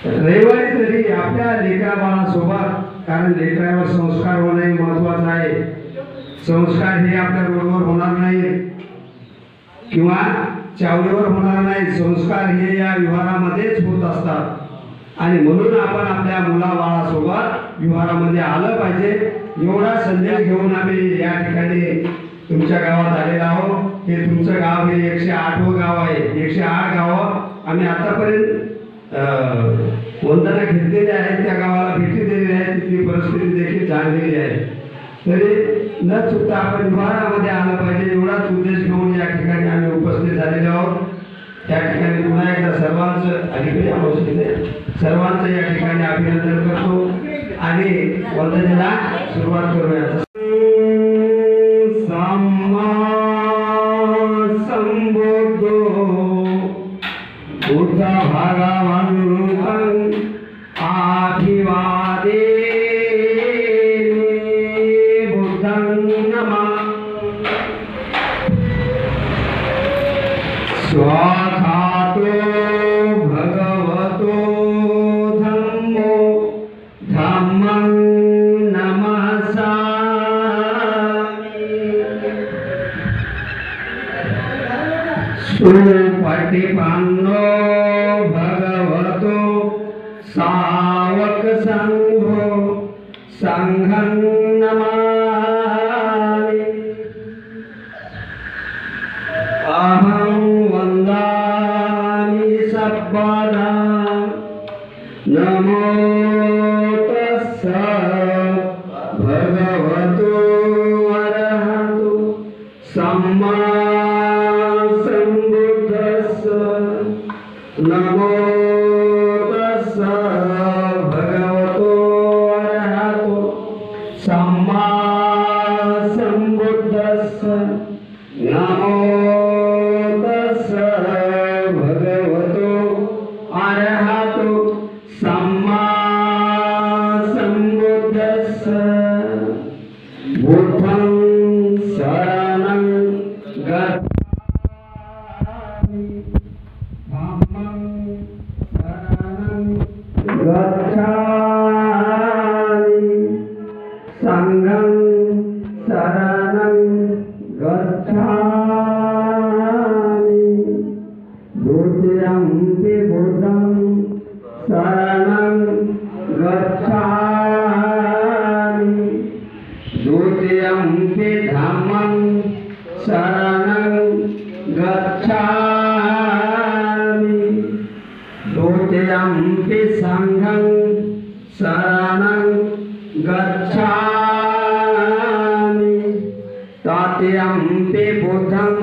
रविवारी तरी आपल्या लेकरा बाळासोबत, कारण लेकरावर संस्कार होणे महत्वाचं आहे. संस्कार हे आपल्या रोडवर होणार नाही किंवा चावडीवर होणार नाही. संस्कार हे या विहारामध्येच होत असतात आणि म्हणून आपण आपल्या मुलाबाळासोबत विहारामध्ये आलं पाहिजे. एवढा संदेश घेऊन आम्ही या ठिकाणी तुमच्या गावात आलेलो आहोत. हे तुमचं गाव हे 108वं गाव आहे. 108 गावं आम्ही आतापर्यंत वंदना घेतलेल्या आहेत, त्या गावाला भेटी दिलेल्या आहेत, तिथली परिस्थिती देखील जाणलेली आहे. तरी न चुकता आपण विहारामध्ये आलं पाहिजे एवढाच उद्देश घेऊन या ठिकाणी आम्ही उपस्थित झालेलो आहोत. त्या ठिकाणी पुन्हा एकदा सर्वांचं या ठिकाणी अभिनंदन करतो आणि वंदनेला सुरुवात करूया. बुद्ध भगवान आभिवादे बुद्धं नमः. स्वाखातो भगवतो धम्मो धम्मं नमस्सामि. सुपटिपन्नो भगवतो सावक संघो संघं नमामि. अहं वन्दामि सर्वदा नमो तस्स भगवतो अरहतो सम्मा सम्बुद्धस्स. नमो तस्स भगवतो अरहतो सम्मा सम्बुद्धस्स. नमो तस्स भगवतो अरहतो सम्मा सम्बुद्धस्स. बुद्धं शरणं गच्छामि धम्मं शरणं गच्छामि संघं शरणं गच्छामि. द्वितीयंपि बुद्धं शरणं गच्छामि. द्वितीयंपि धम्मं शरणं गच्छामि. द्वितीयंपि संघं शरणं गच्छामि. तृतीयंपि बुद्धं